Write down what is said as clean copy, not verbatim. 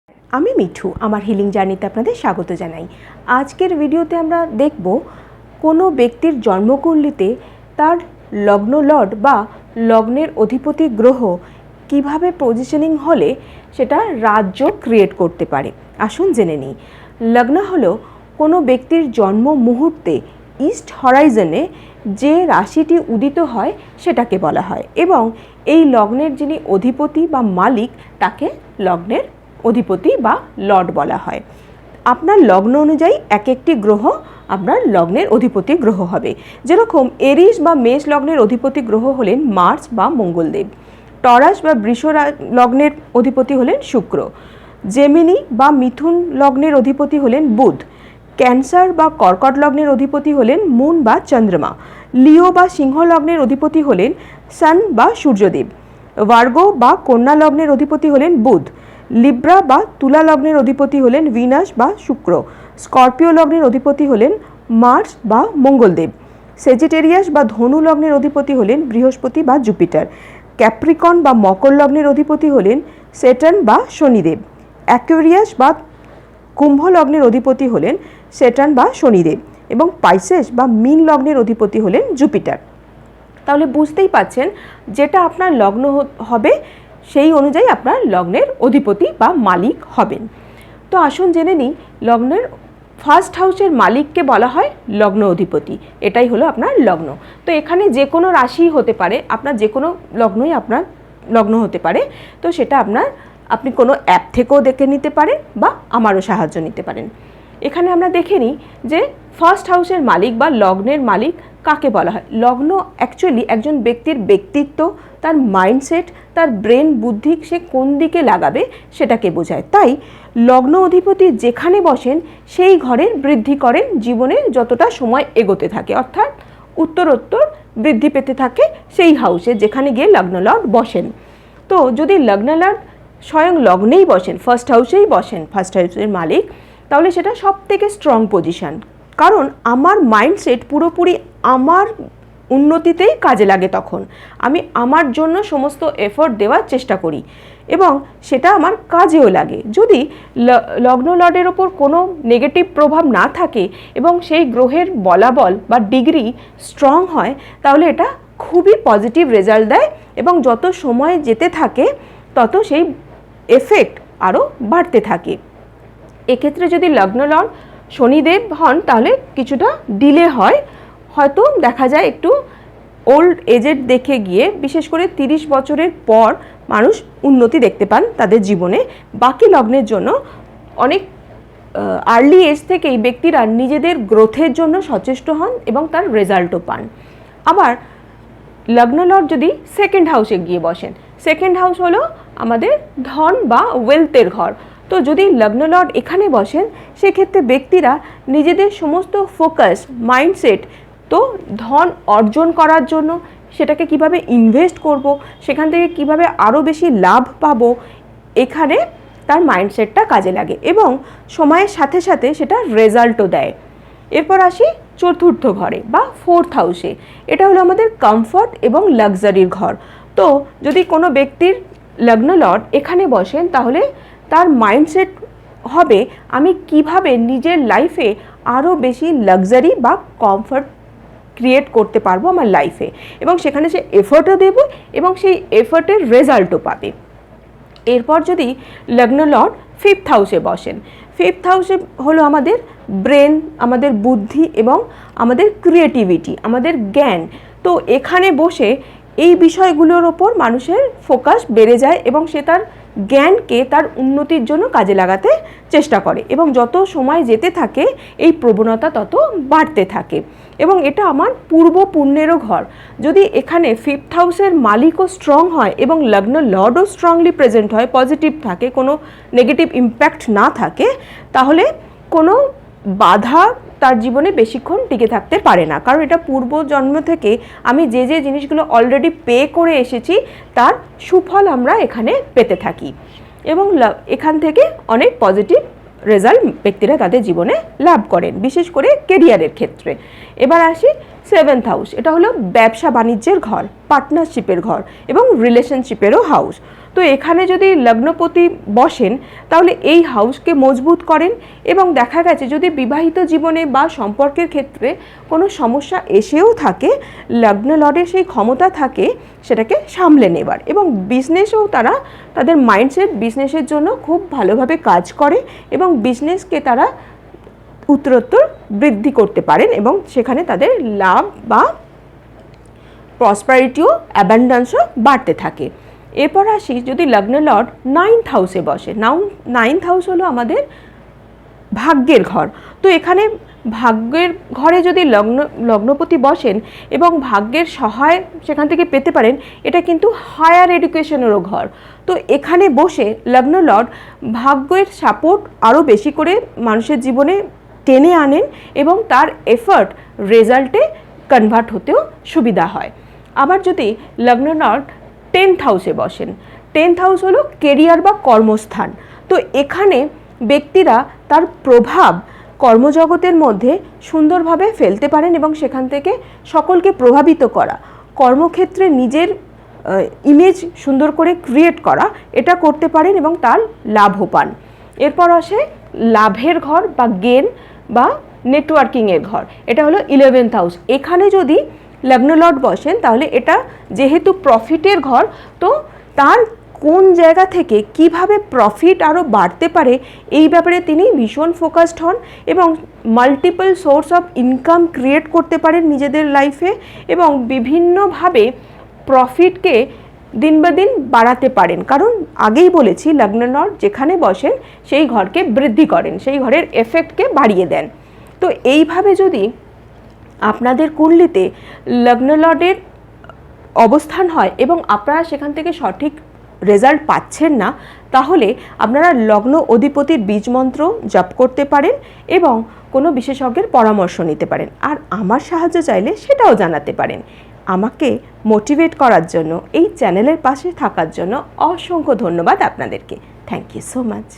আমি মিঠু, আমার হিলিং জার্নিতে আপনাদের স্বাগত জানাই। আজকের ভিডিওতে আমরা দেখব কোনো ব্যক্তির জন্মকুণ্ডলিতে তার লগ্ন লর্ড বা লগ্নের অধিপতি গ্রহ কিভাবে পজিশনিং হলে সেটা রাজযোগ ক্রিয়েট করতে পারে। আসুন জেনে নিই। লগ্ন হলো কোনো ব্যক্তির জন্ম মুহূর্তে ইস্ট হরাইজনে যে রাশিটি উদিত হয় সেটাকে বলা হয়, এবং এই লগ্নের যিনি অধিপতি বা মালিক তাকে লগ্নের অধিপতি বা লর্ড বলা হয়। আপনার লগ্ন অনুযায়ী এক একটি গ্রহ আপনার লগ্নের অধিপতি গ্রহ হবে। যেরকম এরিস বা মেষ লগ্নের অধিপতি গ্রহ হলেন মার্স বা মঙ্গলদেব, টরাস বা বৃষ লগ্নের অধিপতি হলেন শুক্র, জেমিনি বা মিথুন লগ্নের অধিপতি হলেন বুধ, ক্যান্সার বা কর্কট লগ্নের অধিপতি হলেন মুন বা চন্দ্রমা, লিও বা সিংহ লগ্নের অধিপতি হলেন সান বা সূর্যদেব, ভার্গো বা কন্যা লগ্নের অধিপতি হলেন বুধ, লিব্রা বা তুলা লগ্নের অধিপতি হলেন ভিনাস বা শুক্র, স্করপিও লগ্নের অধিপতি হলেন মার্স বা মঙ্গলদেব, সেজিটেরিয়াস বা ধনু লগ্নের অধিপতি হলেন বৃহস্পতি বা জুপিটার, ক্যাপ্রিকন বা মকর লগ্নের অধিপতি হলেন স্যাটার্ন বা শনিদেব, অ্যাকুয়ারিয়াস বা কুম্ভ লগ্নের অধিপতি হলেন স্যাটার্ন বা শনিদেব, এবং পাইসেস বা মীন লগ্নের অধিপতি হলেন জুপিটার। তাহলে বুঝতেই পাচ্ছেন যেটা আপনার লগ্ন হবে সেই অনুযায়ী আপনার লগ্নের অধিপতি বা মালিক হবেন। তো আসুন জেনে নিই, লগ্নের ফার্স্ট হাউসের মালিককে বলা হয় লগ্ন অধিপতি। এটাই হলো আপনার লগ্ন। তো এখানে যে কোনো রাশি হতে পারে, আপনার যে কোনো লগ্নই আপনার লগ্ন হতে পারে। তো সেটা আপনি কোনো অ্যাপ থেকেও দেখে নিতে পারেন বা আমারও সাহায্য নিতে পারেন। এখানে আমরা দেখে নিই যে ফার্স্ট হাউসের মালিক বা লগ্নের মালিক কাকে বলা হয়। লগ্ন অ্যাকচুয়ালি একজন ব্যক্তির ব্যক্তিত্ব, তার মাইন্ডসেট, তার ব্রেন বুদ্ধি সে কোন দিকে লাগাবে সেটাকে বোঝায়। তাই লগ্ন অধিপতি যেখানে বসেন সেই ঘরের বৃদ্ধি করেন জীবনে যতটা সময় এগোতে থাকে, অর্থাৎ উত্তরোত্তর বৃদ্ধি পেতে থাকে সেই হাউসে যেখানে গিয়ে লগ্ন লর্ড বসেন। তো যদি লগ্ন লর্ড স্বয়ং লগ্নেই বসেন, ফার্স্ট হাউসেই বসেন, ফার্স্ট হাউসের মালিক, তাহলে সেটা সব থেকে স্ট্রং পজিশন। কারণ আমার মাইন্ডসেট পুরোপুরি আমার উন্নতিতেই কাজে লাগে। তখন আমি আমার জন্য সমস্ত এফোর্ট দেওয়ার চেষ্টা করি এবং সেটা আমার কাজেও লাগে। যদি লগ্ন লর্ডের ওপর কোনো নেগেটিভ প্রভাব না থাকে এবং সেই গ্রহের বলাবল বা ডিগ্রি স্ট্রং হয়, তাহলে এটা খুবই পজিটিভ রেজাল্ট দেয় এবং যত সময় যেতে থাকে তত সেই এফেক্ট আরও বাড়তে থাকে। এক্ষেত্রে যদি লগ্ন লর্ড শনিদেব হন তাহলে কিছুটা ডিলে হয়, হয়তো দেখা যায় একটু ওল্ড এজেড দেখে গিয়ে, বিশেষ করে 30 বছরের পর মানুষ উন্নতি দেখতে পান তাদের জীবনে। বাকি লগ্নের জন্য অনেক আর্লি এজ থেকেই ব্যক্তিরা নিজেদের গ্রোথের জন্য সচেষ্ট হন এবং তার রেজাল্টও পান। আবার লগ্ন লর্ড যদি সেকেন্ড হাউসে গিয়ে বসেন, সেকেন্ড হাউস হলো আমাদের ধন বা ওয়েলথের ঘর। তো যদি লগ্ন লর্ড এখানে বসেন সেক্ষেত্রে ব্যক্তিরা নিজেদের সমস্ত ফোকাস, মাইন্ডসেট তো ধন অর্জন করার জন্য, সেটাকে কিভাবে ইনভেস্ট করব, সেখান থেকে কিভাবে আরও বেশি লাভ পাবো, এখানে তার মাইন্ডসেটটা কাজে লাগে এবং সময়ের সাথে সাথে সেটা রেজাল্টও দেয়। এরপর আসি চতুর্থ ঘরে বা ফোর্থ হাউসে। এটা হলো আমাদের কমফর্ট এবং লাক্সারির ঘর। তো যদি কোনো ব্যক্তির লগ্ন লর্ড এখানে বসেন তাহলে তার মাইন্ডসেট হবে আমি কিভাবে নিজের লাইফে আরও বেশি লাক্সারি বা কমফর্ট ক্রিয়েট করতে পারবো আমার লাইফে, এবং সেখানে সে এফোর্টও দেব এবং সেই এফোর্টের রেজাল্টও পাবে। এরপর যদি লগ্ন লর্ড ফিফথ হাউসে বসেন, ফিফথ হাউসে হলো আমাদের ব্রেন, আমাদের বুদ্ধি এবং আমাদের ক্রিয়েটিভিটি, আমাদের জ্ঞান। তো এখানে বসে এই বিষয়গুলোর ওপর মানুষের ফোকাস বেড়ে যায় এবং সে তার জ্ঞানকে তার উন্নতির জন্য কাজে লাগাতে চেষ্টা করে এবং যত সময় যেতে থাকে এই প্রবণতা তত বাড়তে থাকে। এবং এটা আমার পূর্ব পুণ্যেরও ঘর। যদি এখানে ফিফথ হাউসের মালিকও স্ট্রং হয় এবং লগ্ন লর্ডও স্ট্রংলি প্রেজেন্ট হয়, পজিটিভ থাকে, কোনো নেগেটিভ ইম্প্যাক্ট না থাকে, তাহলে কোনো বাধা তার জীবনে বেশিক্ষণ টিকে থাকতে পারে না। কারণ এটা পূর্ব জন্ম থেকে আমি যে যে জিনিসগুলো অলরেডি পে করে এসেছি তার সুফল আমরা এখানে পেতে থাকি এবং এখান থেকে অনেক পজিটিভ রেজাল্ট ব্যক্তিরা তাদের জীবনে লাভ করেন, বিশেষ করে কেরিয়ারের ক্ষেত্রে। এবার আসি সেভেন্থ হাউস। এটা হলো ব্যবসা বাণিজ্যের ঘর, পার্টনারশিপের ঘর এবং রিলেশনশিপেরও হাউস। তো এখানে যদি লগ্নপতি বসেন তাহলে এই হাউসকে মজবুত করেন, এবং দেখা গেছে যদি বিবাহিত জীবনে বা সম্পর্কের ক্ষেত্রে কোনো সমস্যা এসেও থাকে, লগ্ন লর্ডের সেই ক্ষমতা থাকে সেটাকে সামলে নেবার, এবং বিজনেসেও তারা তাদের মাইন্ডসেট বিজনেসের জন্য খুব ভালোভাবে কাজ করে এবং বিজনেসকে তারা উত্তরোত্তর বৃদ্ধি করতে পারেন এবং সেখানে তাদের লাভ বা প্রসপারিটিও অ্যাবান্ডেন্সও বাড়তে থাকে। এরপর আসি যদি লগ্ন লর্ড 9th হাউসে বসে। 9th হাউস হলো আমাদের ভাগ্যের ঘর। তো এখানে ভাগ্যের ঘরে যদি লগ্নপতি বসেন এবং ভাগ্যের সহায় সেখান থেকে পেতে পারেন, এটা কিন্তু হায়ার এডুকেশনেরও ঘর। তো এখানে বসে লগ্ন লর্ড ভাগ্যের সাপোর্ট আরও বেশি করে মানুষের জীবনে টেনে আনেন এবং তার এফার্ট রেজাল্টে কনভার্ট হতেও সুবিধা হয়। আবার যদি লগ্ন লর্ড 10th হাউসে বসেন, 10th হাউস হলো কেরিয়ার বা কর্মস্থান। তো এখানে ব্যক্তিরা তার প্রভাব কর্মজগতের মধ্যে সুন্দরভাবে ফেলতে পারেন এবং সেখান থেকে সকলকে প্রভাবিত করা, কর্মক্ষেত্রে নিজের ইমেজ সুন্দর করে ক্রিয়েট করা, এটা করতে পারেন এবং তার লাভও পান। এরপর আসে লাভের ঘর বা গেন বা নেটওয়ার্কিংয়ের ঘর, এটা হলো 11th হাউস। এখানে যদি লগ্ন লর্ড বসেন তাহলে এটা যেহেতু প্রফিটের ঘর, তো তার কোন জায়গা থেকে কিভাবে প্রফিট আরও বাড়তে পারে এই ব্যাপারে তিনি ভীষণ ফোকাসড হন এবং multiple source of income create করতে পারেন নিজেদের লাইফে এবং বিভিন্নভাবে প্রফিটকে দিন বা দিন বাড়াতে পারেন। কারণ আগেই বলেছি লগ্ন লর্ড যেখানে বসেন সেই ঘরকে বৃদ্ধি করেন, সেই ঘরের এফেক্টকে বাড়িয়ে দেন। তো এইভাবে যদি আপনাদের কুণ্ডলিতে লগ্ন লর্ডের অবস্থান হয় এবং আপনারা সেখান থেকে সঠিক রেজাল্ট পাচ্ছেন না, তাহলে আপনারা লগ্ন অধিপতির বীজ মন্ত্র জপ করতে পারেন এবং কোনো বিশেষজ্ঞের পরামর্শ নিতে পারেন। আর আমার সাহায্য চাইলে সেটাও জানাতে পারেন। আমাকে মোটিভেট করার জন্য, এই চ্যানেলের পাশে থাকার জন্য অসংখ্য ধন্যবাদ আপনাদেরকে। Thank you so much.